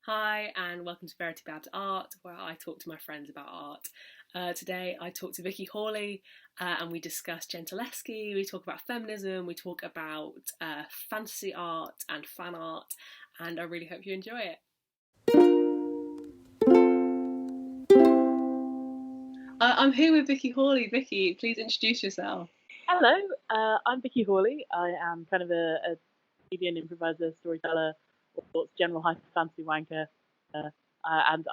Hi, and welcome to Verity About Art, where I talk to my friends about art. Today, I talk to Vicky Hawley, and we discuss gentileschi, we talk about feminism, we talk about fantasy art and fan art, and I really hope you enjoy it. I'm here with Vicky Hawley. Vicky, please introduce yourself. Hello, I'm Vicky Hawley. I am kind of a comedian, improviser, storyteller, all sorts, general hyper fantasy wanker. And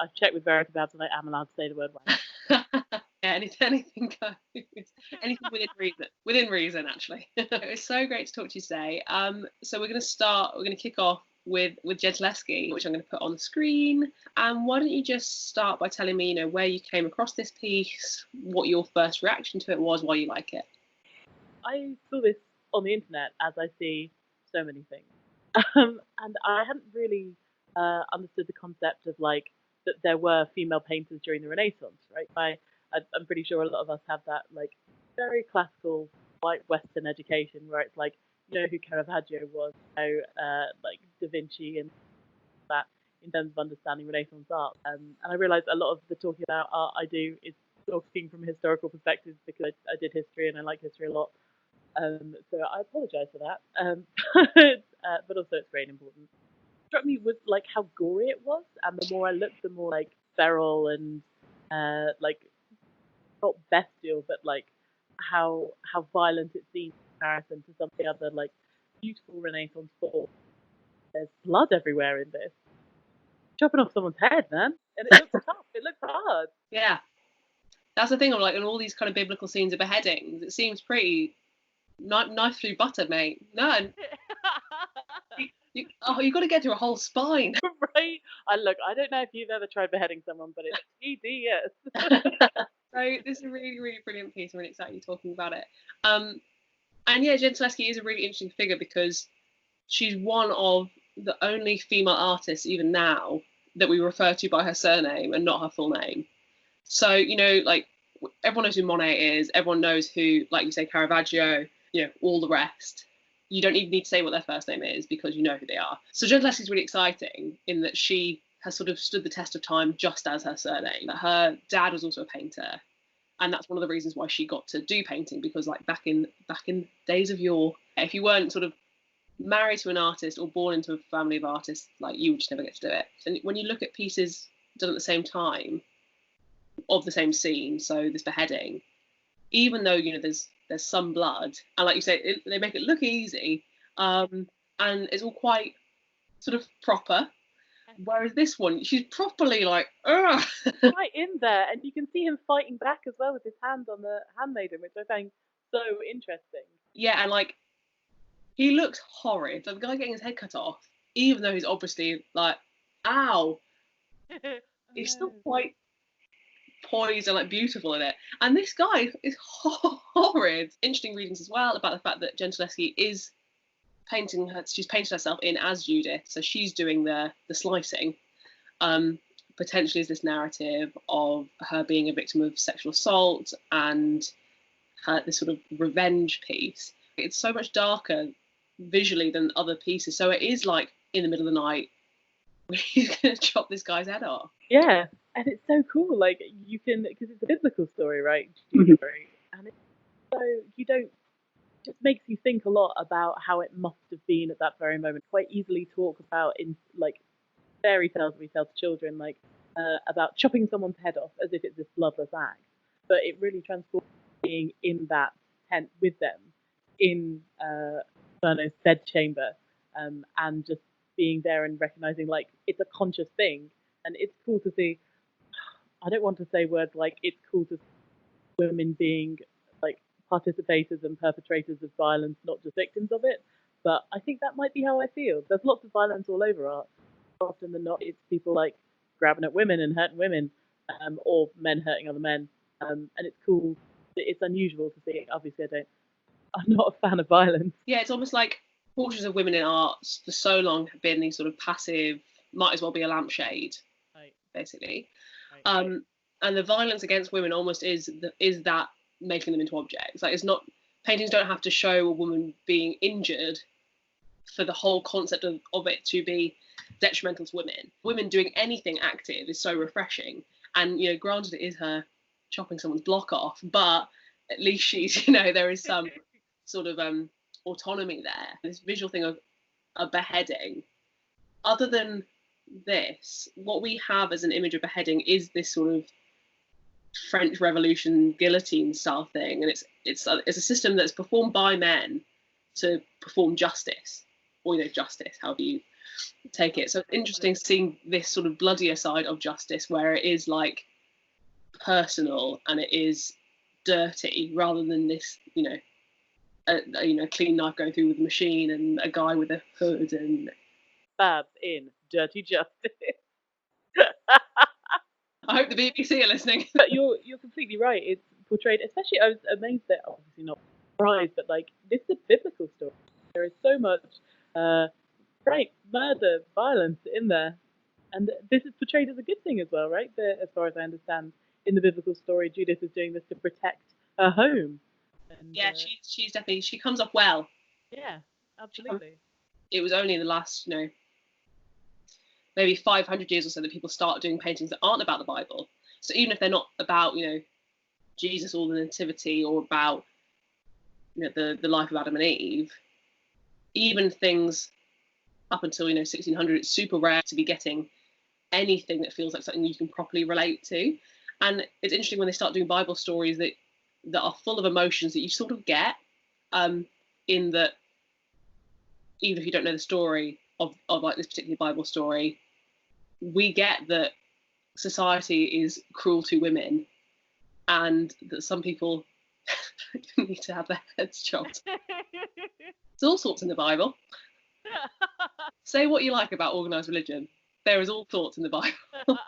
I've checked with Verity about it. I am allowed to say the word wanker. Yeah, anything goes. Anything within reason. Within reason, actually. It's so great to talk to you today. So we're going to kick off with gentileschi, which I'm going to put on the screen. And why don't you just start by telling me, where you came across this piece, what your first reaction to it was, why you like it. I saw this on the internet, as I see so many things, and I hadn't really understood the concept of that there were female painters during the Renaissance, right? I'm pretty sure a lot of us have that very classical white Western education where it's who Caravaggio was, Da Vinci and that in terms of understanding Renaissance art. And I realised a lot of the talking about art I do is talking from a historical perspective because I did history and I like history a lot. So I apologise for that. But also it's great and important. What struck me was how gory it was, and the more I looked, the more feral and not bestial, but how violent it seemed in comparison to some of the other beautiful Renaissance forms. There's blood everywhere in this. Chopping off someone's head, man, and it looks tough. It looks hard. Yeah, that's the thing. Of in all these kind of biblical scenes of beheadings, it seems pretty knife through butter, mate. No, you've got to get through a whole spine. Right? I don't know if you've ever tried beheading someone, but it's tedious. So this is a really, really brilliant piece. I'm really excited you're talking about it. And yeah, gentileschi is a really interesting figure because she's one of the only female artists, even now, that we refer to by her surname and not her full name. So, everyone knows who Monet is, everyone knows who, like you say, Caravaggio, all the rest. You don't even need to say what their first name is because you know who they are. So gentileschi is really exciting in that she has sort of stood the test of time just as her surname. Her dad was also a painter, and that's one of the reasons why she got to do painting, because back in days of yore, if you weren't sort of married to an artist or born into a family of artists, you would just never get to do it. And when you look at pieces done at the same time of the same scene, so this beheading, even though there's some blood, and like you say, they make it look easy, and it's all quite sort of proper. Whereas this one, she's properly ugh. Right in there, and you can see him fighting back as well with his hand on the handmaiden, which I find so interesting. Yeah, and he looks horrid. The guy getting his head cut off, even though he's obviously ow, he's still quite poised and beautiful in it. And this guy is horrid. Interesting readings as well about the fact that gentileschi is painting her. She's painted herself in as Judith, so she's doing the slicing. Potentially is this narrative of her being a victim of sexual assault and this sort of revenge piece. It's so much darker visually than other pieces. So it is in the middle of the night, he's going to chop this guy's head off. Yeah, and it's so cool. You can, because it's a biblical story, right? Mm-hmm. And it's so you don't. Just makes you think a lot about how it must have been at that very moment. Quite easily talk about in fairy tales we tell to children, about chopping someone's head off as if it's this bloodless act. But it really transforms being in that tent with them in Inferno's bedchamber, and just being there and recognizing it's a conscious thing, and it's cool to see. I don't want to say words it's cool to see women being participators and perpetrators of violence, not just victims of it. But I think that might be how I feel. There's lots of violence all over art. Often than not, it's people grabbing at women and hurting women, or men hurting other men. And it's cool. It's unusual to see. Obviously, I'm not a fan of violence. Yeah, it's almost like portraits of women in art for so long have been these sort of passive, might as well be a lampshade, right, basically. Right. And the violence against women almost is that making them into objects. It's not, paintings don't have to show a woman being injured for the whole concept of it to be detrimental to women. Women doing anything active is so refreshing. And, you know, granted it is her chopping someone's block off, but at least she's, you know, there is some sort of autonomy there. This visual thing of a beheading. Other than this, what we have as an image of beheading is this sort of French Revolution guillotine style thing, and it's a system that's performed by men to perform justice, or, you know, justice, however you take it. So it's interesting seeing this sort of bloodier side of justice, where it is like personal and it is dirty, rather than this, you know, a clean knife going through with a machine and a guy with a hood and Babs in Dirty Justice. I hope the BBC are listening. But you're completely right. It's portrayed, especially, I was amazed that, obviously not surprised, but like, this is a biblical story. There is so much rape, murder, violence in there, and this is portrayed as a good thing as well, right? As far as I understand, in the biblical story, Judith is doing this to protect her home. And, yeah, she's definitely, she comes off well. Yeah, absolutely. It was only in the last, you know, maybe 500 years or so that people start doing paintings that aren't about the Bible. So even if they're not about, you know, Jesus or the Nativity, or about, you know, the life of Adam and Eve, even things up until, you know, 1600, it's super rare to be getting anything that feels like something you can properly relate to. And it's interesting when they start doing Bible stories that are full of emotions that you sort of get, in that even if you don't know the story of like this particular Bible story, we get that society is cruel to women, and that some people need to have their heads chopped. There's all sorts in the Bible. Say what you like about organised religion, there is all sorts in the Bible.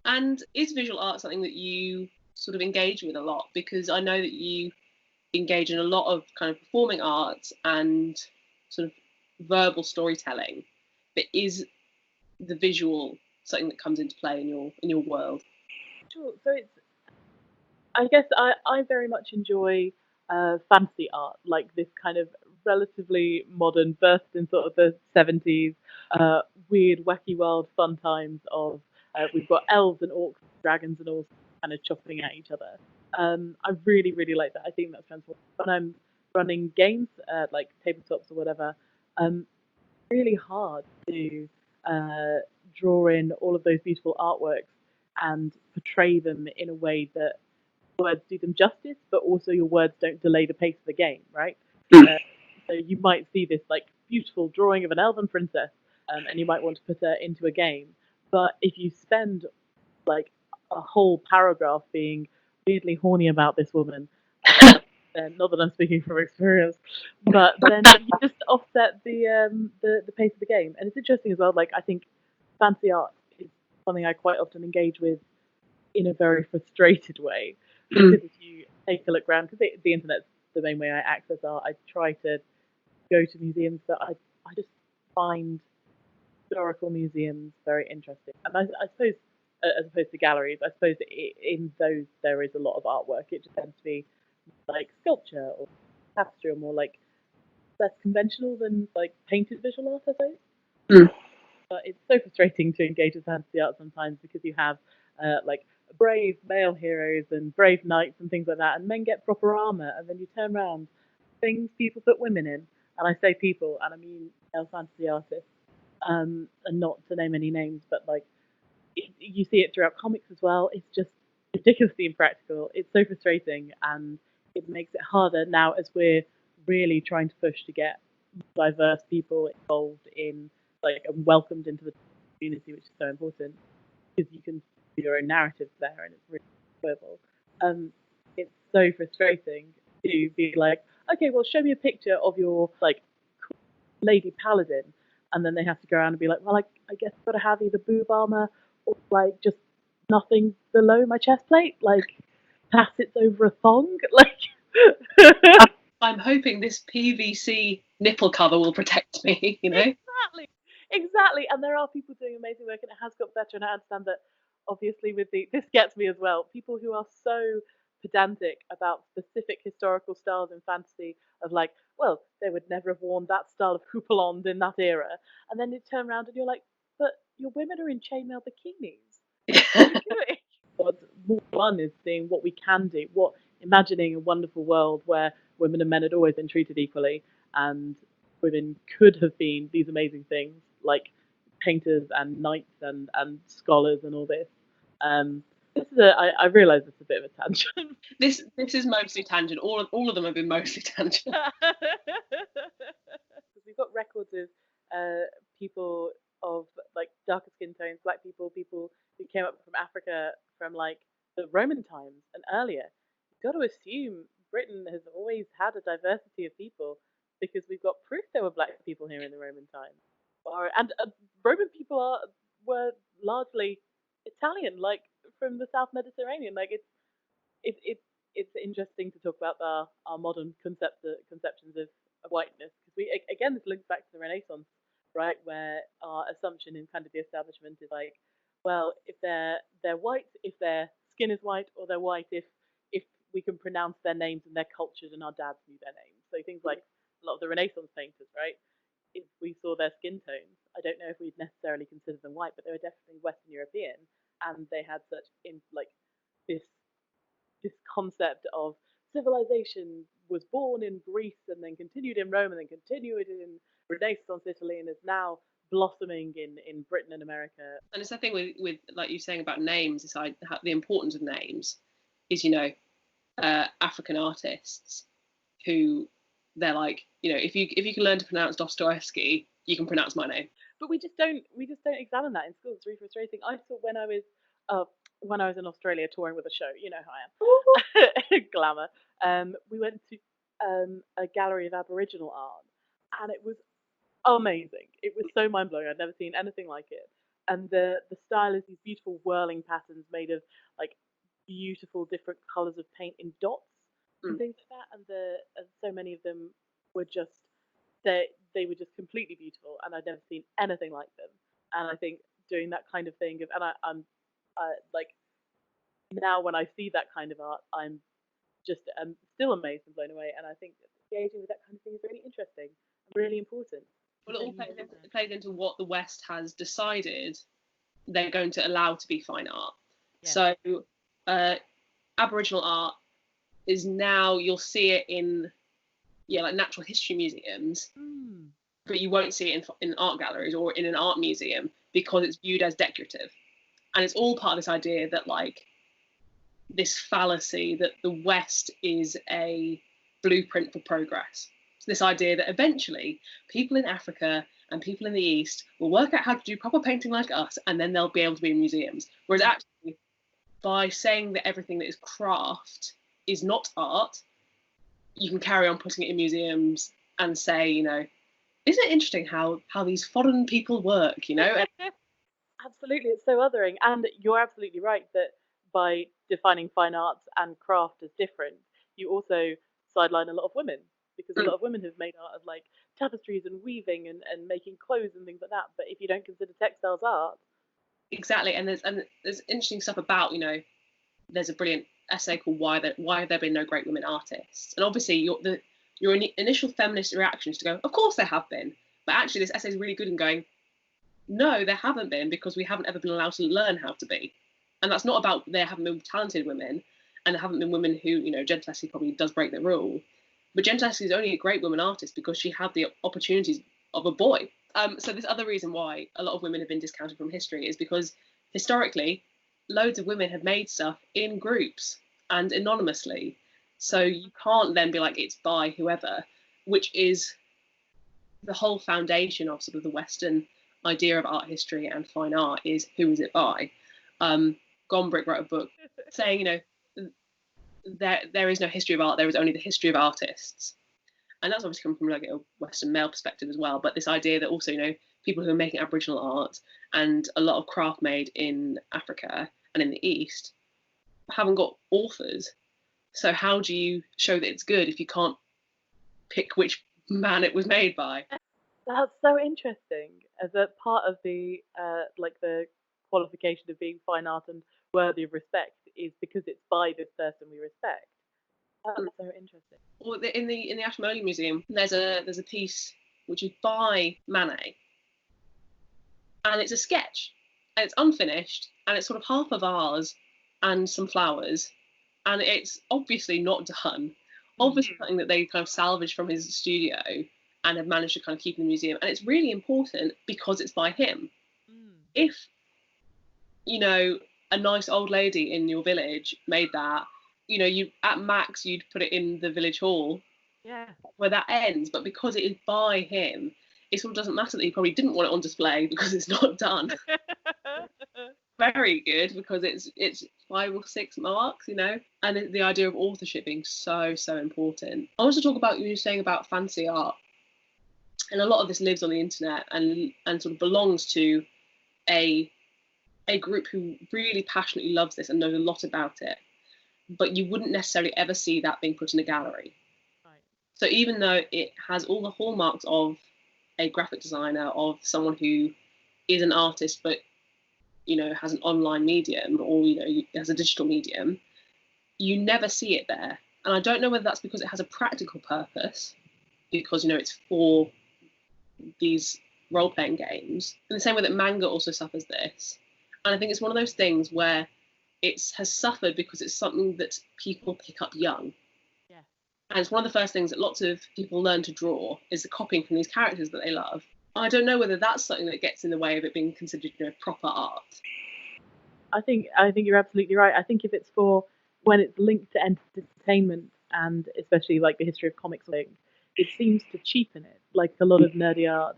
And is visual art something that you sort of engage with a lot? Because I know that you engage in a lot of kind of performing arts and sort of verbal storytelling, but is the visual something that comes into play in your world? Sure. So it's, I guess I very much enjoy fantasy art, like this kind of relatively modern, burst in sort of the 70s, weird, wacky, wild, fun times of, we've got elves and orcs, dragons and all kind of chopping at each other. I really, really like that. I think that's transformative. When I'm running games, like tabletops or whatever, really hard to draw in all of those beautiful artworks and portray them in a way that words do them justice, but also your words don't delay the pace of the game, right? So you might see this like beautiful drawing of an elven princess, and you might want to put her into a game. But if you spend like a whole paragraph being weirdly horny about this woman, then, not that I'm speaking from experience, but then you just offset the pace of the game. And it's interesting as well. Like, I think fancy art is something I quite often engage with in a very frustrated way, because if you take a look around, because the internet's the main way I access art, I try to go to museums, but I just find historical museums very interesting. And I suppose, as opposed to galleries, I suppose in those there is a lot of artwork. It just tends to be like sculpture or tapestry, or more like less conventional than like painted visual art, I suppose. But it's so frustrating to engage with fantasy art sometimes, because you have like brave male heroes and brave knights and things like that, and men get proper armor, and then you turn around, things people put women in, and I say people, and I mean male fantasy artists, and not to name any names, but like you see it throughout comics as well. It's just ridiculously impractical. It's so frustrating, and it makes it harder now as we're really trying to push to get diverse people involved in, like, and welcomed into the community, which is so important, because you can do your own narratives there, and it's really enjoyable. It's so frustrating to be like, okay, well, show me a picture of your like lady paladin, and then they have to go around and be like, well, I guess I've got to have either boob armor or like just nothing below my chest plate, like tassets over a thong, like. I'm hoping this PVC nipple cover will protect me, you know? Exactly. And there are people doing amazing work, and it has got better. And I understand that, obviously, with this gets me as well. People who are so pedantic about specific historical styles in fantasy of like, well, they would never have worn that style of houppelande in that era. And then you turn around and you're like, but your women are in chainmail bikinis. What are you doing? What's more fun is seeing what we can do, imagining a wonderful world where women and men had always been treated equally, and women could have been these amazing things like painters and knights and scholars and all this. I realise it's a bit of a tangent. This is mostly tangent. All of them have been mostly tangent. We've got records of people of like darker skin tones, black people, people who came up from Africa from like the Roman times and earlier. You've got to assume Britain has always had a diversity of people because we've got proof there were black people here in the Roman times. And Roman people were largely Italian, like from the South Mediterranean. Like it's interesting to talk about our modern conceptions of whiteness, because we again, this links back to the Renaissance, right, where our assumption in kind of the establishment is like, well, if they're white if their skin is white, or they're white if we can pronounce their names and their cultures and our dads knew their names. So things like a lot of the Renaissance painters, right, if we saw their skin tones, I don't know if we'd necessarily consider them white, but they were definitely Western European, and they had such this concept of civilization was born in Greece and then continued in Rome and then continued in Renaissance Italy and is now blossoming in Britain and America. And it's the thing with like you saying about names, it's like the importance of names is, African artists who they're like, if you can learn to pronounce Dostoevsky, you can pronounce my name. But we just don't examine that in school. It's really frustrating. I thought when I was in Australia touring with a show, you know how I am, glamour. We went to a gallery of Aboriginal art, and it was amazing. It was so mind blowing. I'd never seen anything like it. And the style is these beautiful whirling patterns made of like beautiful different colours of paint in dots and things like that. And so many of them were just they were just completely beautiful, and I'd never seen anything like them. And I think doing that kind of thing I'm like now when I see that kind of art, I'm still amazed and blown away. And I think engaging with that kind of thing is really interesting and really important. Well, it all plays into what the West has decided they're going to allow to be fine art. Yeah. So Aboriginal art is now, you'll see it in like natural history museums, but you won't see it in art galleries or in an art museum because it's viewed as decorative. And it's all part of this idea that like this fallacy that the West is a blueprint for progress. So this idea that eventually people in Africa and people in the East will work out how to do proper painting like us, and then they'll be able to be in museums. Whereas actually, by saying that everything that is craft is not art, you can carry on putting it in museums and say, isn't it interesting how these foreign people work, Absolutely, it's so othering. And you're absolutely right that by defining fine arts and craft as different, you also sideline a lot of women, because a lot of women have made art of like tapestries and weaving and making clothes and things like that. But if you don't consider textiles art, exactly. And there's interesting stuff about, there's a brilliant essay called why have there been no great women artists? And obviously your initial feminist reaction is to go, of course there have been, but actually this essay is really good in going, no, there haven't been, because we haven't ever been allowed to learn how to be. And that's not about there haven't been talented women, and there haven't been women who, Jen Leslie probably does break the rule, but Jen Leslie is only a great woman artist because she had the opportunities of a boy. So this other reason why a lot of women have been discounted from history is because historically loads of women have made stuff in groups and anonymously. So you can't then be like, it's by whoever, which is the whole foundation of sort of the Western idea of art history and fine art, is who is it by? Gombrich wrote a book saying, there is no history of art, there is only the history of artists. And that's obviously come from like a Western male perspective as well, but this idea that also, people who are making Aboriginal art and a lot of craft made in Africa and in the East haven't got authors. So how do you show that it's good if you can't pick which man it was made by? That's so interesting. As a part of the the qualification of being fine art and worthy of respect is because it's by this person we respect. That's so interesting. Or in the Ashmolean Museum, there's a piece which is by Manet, and it's a sketch, and it's unfinished, and it's sort of half a vase and some flowers, and it's obviously not done. Obviously something that they kind of salvaged from his studio and have managed to kind of keep in the museum, and it's really important because it's by him. If, you know, a nice old lady in your village made that, you know, you at max you'd put it in the village hall, where that ends. But because it is by him, it sort of doesn't matter that he probably didn't want it on display because it's not done. Very good, because it's 5 or 6 marks, you know, and the idea of authorship being so important. I want to talk about, you were saying about fancy art, and a lot of this lives on the internet and sort of belongs to a group who really passionately loves this and knows a lot about it, but you wouldn't necessarily ever see that being put in a gallery. Right. So even though it has all the hallmarks of a graphic designer, of someone who is an artist, but, you know, has an online medium, or, you know, has a digital medium, you never see it there. And I don't know whether that's because it has a practical purpose, because, you know, it's for these role-playing games, in the same way that manga also suffers this. And I think it's one of those things where it has suffered because it's something that people pick up young. Yeah. And it's one of the first things that lots of people learn to draw, is the copying from these characters that they love. I don't know whether that's something that gets in the way of it being considered, you know, proper art. I think you're absolutely right. I think if it's for when it's linked to entertainment, and especially like the history of comics, it seems to cheapen it. Like a lot of nerdy art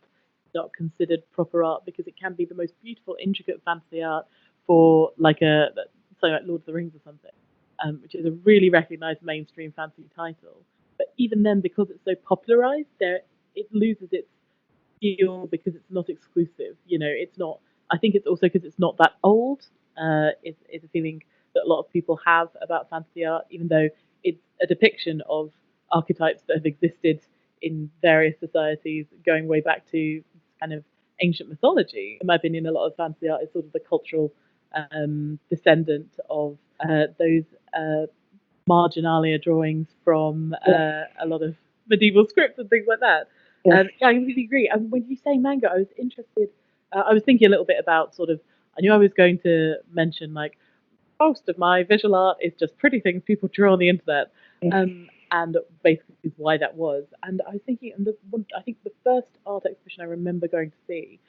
not considered proper art because it can be the most beautiful, intricate fantasy art for like something like Lord of the Rings or something, which is a really recognized mainstream fantasy title. But even then, because it's so popularized, it loses its feel because it's not exclusive. You know, it's not. I think it's also because it's not that old. It's a feeling that a lot of people have about fantasy art, even though it's a depiction of archetypes that have existed in various societies going way back to kind of ancient mythology. In my opinion, a lot of fantasy art is sort of the cultural descendant of those marginalia drawings from a lot of medieval scripts and things like that. Yeah, I completely agree. And when you say manga, I was interested. I was thinking a little bit about sort of. I knew I was going to mention like most of my visual art is just pretty things people draw on the internet, and basically why that was. And I was thinking, I think the first art exhibition I remember going to see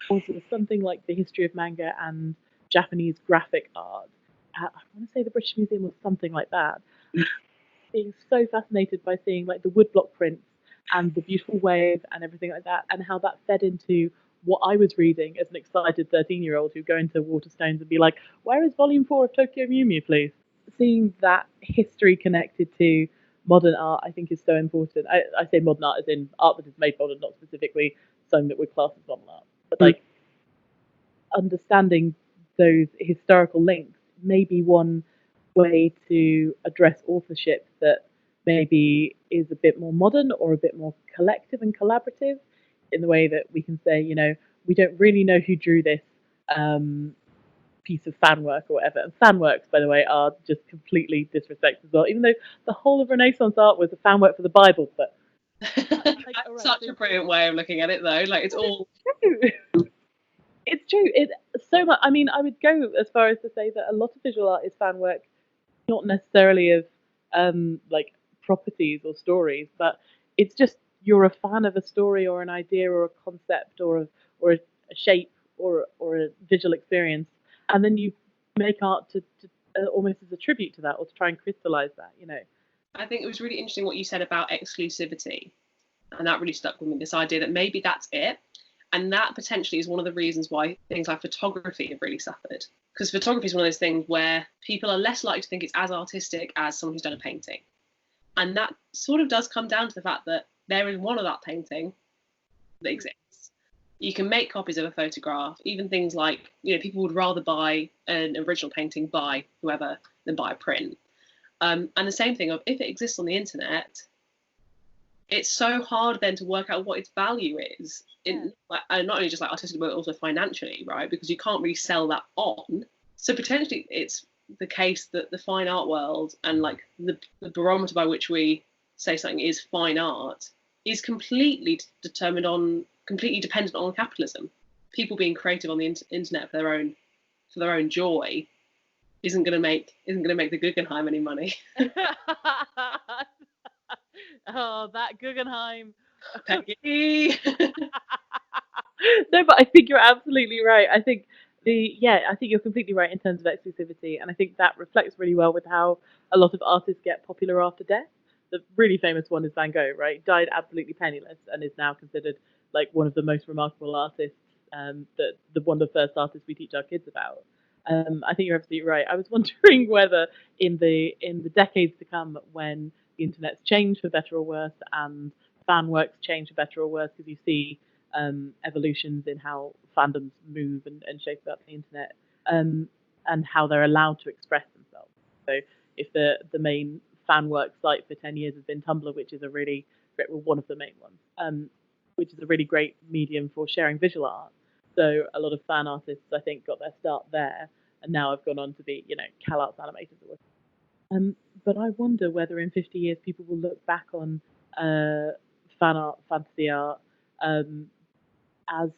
was something like the history of manga and Japanese graphic art. I want to say the British Museum was something like that. Being so fascinated by seeing like the woodblock prints and the beautiful wave and everything like that, and how that fed into what I was reading as an excited 13-year-old who'd go into Waterstones and be like, where is volume 4 of Tokyo Mew Mew, please? Seeing that history connected to modern art, I think, is so important. I say modern art as in art that is made modern, not specifically something that would class as modern art. But like understanding those historical links may be one way to address authorship that maybe is a bit more modern or a bit more collective and collaborative, in the way that we can say, you know, we don't really know who drew this piece of fan work or whatever. And fan works, by the way, are just completely disrespected as well, even though the whole of Renaissance art was a fan work for the Bible. But like, that's such a brilliant way of looking at it, though. Like, it's all true. It's true. It's so much. I mean, I would go as far as to say that a lot of visual art is fan work, not necessarily of like properties or stories, but it's just you're a fan of a story or an idea or a concept or a shape or a visual experience, and then you make art to almost as a tribute to that, or to try and crystallize that, you know. I think it was really interesting what you said about exclusivity, and that really stuck with me, this idea that maybe that's it, and that potentially is one of the reasons why things like photography have really suffered, because photography is one of those things where people are less likely to think it's as artistic as someone who's done a painting, and that sort of does come down to the fact that there is one of that painting that exists. You can make copies of a photograph, even things like, you know, people would rather buy an original painting by whoever than buy a print. And the same thing of, if it exists on the internet, it's so hard then to work out what its value is, like, not only just like artistically, but also financially, right? Because you can't really sell that on. So potentially it's the case that the fine art world and like the barometer by which we say something is fine art is completely dependent on capitalism. People being creative on the internet for their own joy isn't going to make the Guggenheim any money. Oh, that Guggenheim. Peggy. No, but I think you're absolutely right. I think I think you're completely right in terms of exclusivity, and I think that reflects really well with how a lot of artists get popular after death. The really famous one is Van Gogh, right? Died absolutely penniless and is now considered like one of the most remarkable artists. One of the first artists we teach our kids about. I think you're absolutely right. I was wondering whether in the decades to come, when the internet's changed for better or worse, and fan works change for better or worse, because you see evolutions in how fandoms move and shape about the internet, and how they're allowed to express themselves. So if the main fan work site for 10 years has been Tumblr, which is a really great, well, one of the main ones, which is a really great medium for sharing visual art. So a lot of fan artists, I think, got their start there, and now have gone on to be, CalArts animators or whatever. But I wonder whether in 50 years people will look back on fan art, fantasy art, um, as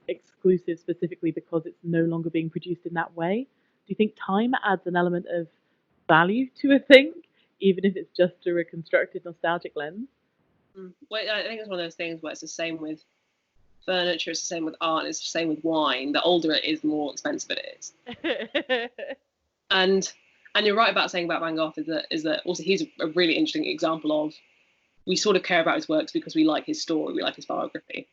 exclusive specifically because it's no longer being produced in that way. Do you think time adds an element of value to a thing, even if it's just through a constructed nostalgic lens? Well, I think it's one of those things where it's the same with furniture, it's the same with art, it's the same with wine. The older it is, the more expensive it is. and you're right about saying about Van Gogh is that also he's a really interesting example of, we sort of care about his works because we like his story, we like his biography,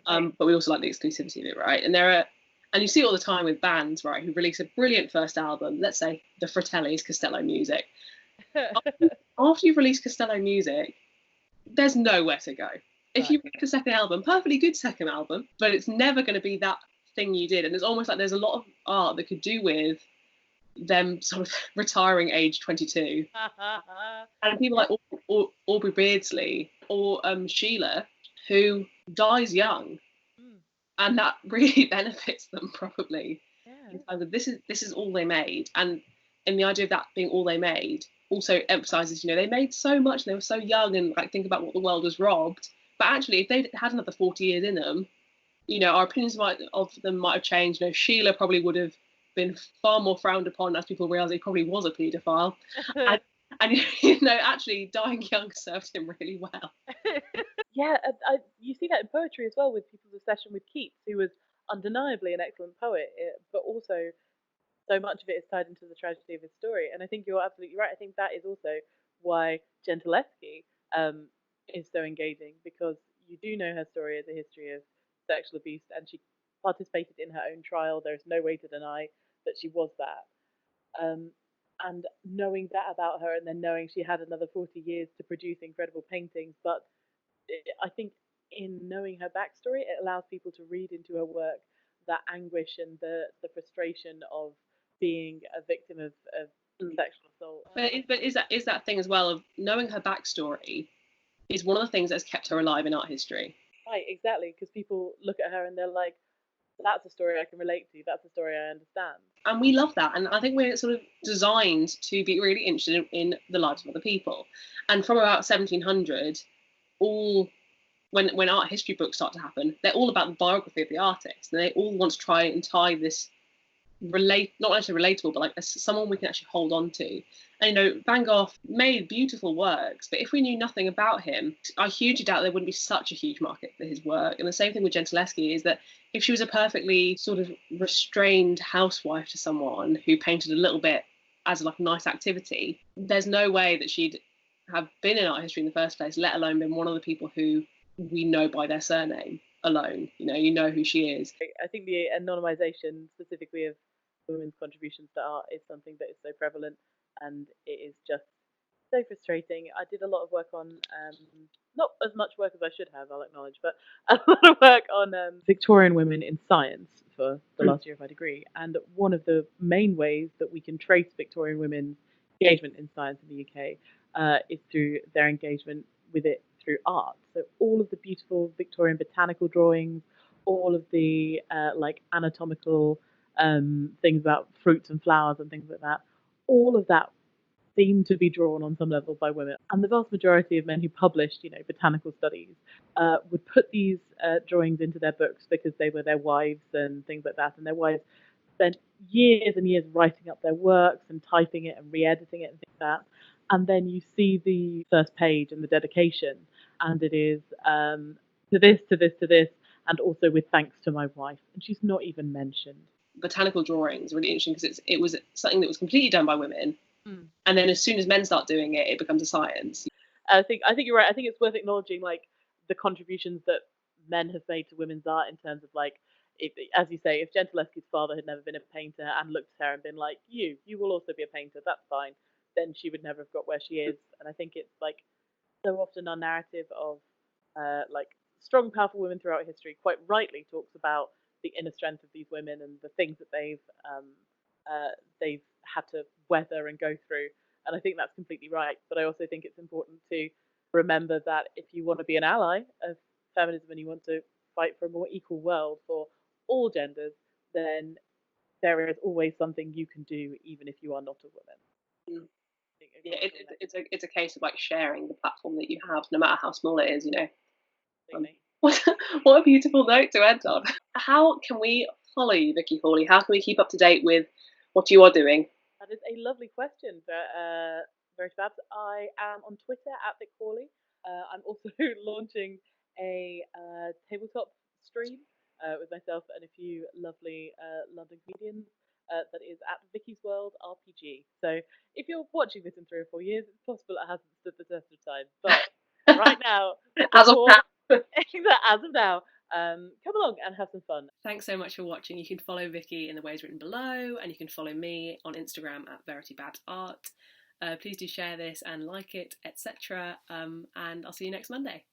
but we also like the exclusivity of it, right? And you see it all the time with bands, right, who release a brilliant first album, let's say the Fratellis, Costello Music. After you've released Costello Music, there's nowhere to go. If you make a second album, perfectly good second album, but it's never going to be that thing you did. And it's almost like there's a lot of art that could do with them sort of retiring age 22. And people like Aubrey Beardsley or Sheila, who dies young, and that really benefits them probably. In terms of this is all they made, and in the idea of that being all they made also emphasizes, they made so much, they were so young, and like think about what the world was robbed. But actually, if they had another 40 years in them, our opinions of them might have changed. Sheila probably would have been far more frowned upon as people realised he probably was a paedophile. and actually dying young served him really well. Yeah, you see that in poetry as well, with people's obsession with Keats, who was undeniably an excellent poet, but also so much of it is tied into the tragedy of his story. And I think you're absolutely right. I think that is also why Gentileschi is so engaging, because you do know her story as a history of sexual abuse, and she participated in her own trial. There's no way to deny that she was that. And knowing that about her, and then knowing she had another 40 years to produce incredible paintings, but I think in knowing her backstory, it allows people to read into her work that anguish and the frustration of being a victim of sexual assault. But is that thing as well of knowing her backstory is one of the things that's kept her alive in art history. Right, exactly, because people look at her and they're like, that's a story I can relate to, that's a story I understand. And we love that. And I think we're sort of designed to be really interested in the lives of other people. And from about 1700, when art history books start to happen, they're all about the biography of the artist. And they all want to try and tie this not actually relatable, but like someone we can actually hold on to. And Van Gogh made beautiful works, but if we knew nothing about him, I hugely doubt there wouldn't be such a huge market for his work. And the same thing with Gentileschi is that if she was a perfectly sort of restrained housewife to someone who painted a little bit as like a nice activity, there's no way that she'd have been in art history in the first place, let alone been one of the people who we know by their surname alone. You know who she is. I think the anonymization specifically of women's contributions to art is something that is so prevalent, and it is just so frustrating. I did a lot of work on, not as much work as I should have, I'll acknowledge, but a lot of work on Victorian women in science for the last year of my degree. And one of the main ways that we can trace Victorian women's engagement in science in the UK is through their engagement with it through art. So all of the beautiful Victorian botanical drawings, all of the like anatomical things about fruits and flowers and things like that, all of that seemed to be drawn on some level by women. And the vast majority of men who published, botanical studies would put these drawings into their books because they were their wives and things like that. And their wives spent years and years writing up their works and typing it and re-editing it and things like that. And then you see the first page and the dedication, and it is to this, to this, to this, and also with thanks to my wife. And she's not even mentioned. Botanical drawings are really interesting because it was something that was completely done by women. And then as soon as men start doing it, it becomes a science. I think you're right. I think it's worth acknowledging like the contributions that men have made to women's art in terms of like, as you say, if Gentileschi's father had never been a painter and looked at her and been like, you will also be a painter, that's fine, then she would never have got where she is. And I think it's like so often our narrative of like strong, powerful women throughout history quite rightly talks about the inner strength of these women and the things that they've had to weather and go through. And I think that's completely right. But I also think it's important to remember that if you want to be an ally of feminism and you want to fight for a more equal world for all genders, then there is always something you can do, even if you are not a woman. Yeah, it's a case of like sharing the platform that you have, no matter how small it is, What a beautiful note to end on. How can we follow you, Vicky Hawley? How can we keep up to date with what you are doing? That is a lovely question, very fab. I am on Twitter at Vic Hawley. I'm also launching a tabletop stream with myself and a few lovely London comedians. That is at Vicky's World RPG. So if you're watching this in 3 or 4 years, it's possible it hasn't stood the test of time. But right now, as of now, come along and have some fun. Thanks so much for watching. You can follow Vicky in the ways written below, and you can follow me on Instagram at VerityBabsArt. Please do share this and like it, etc. And I'll see you next Monday.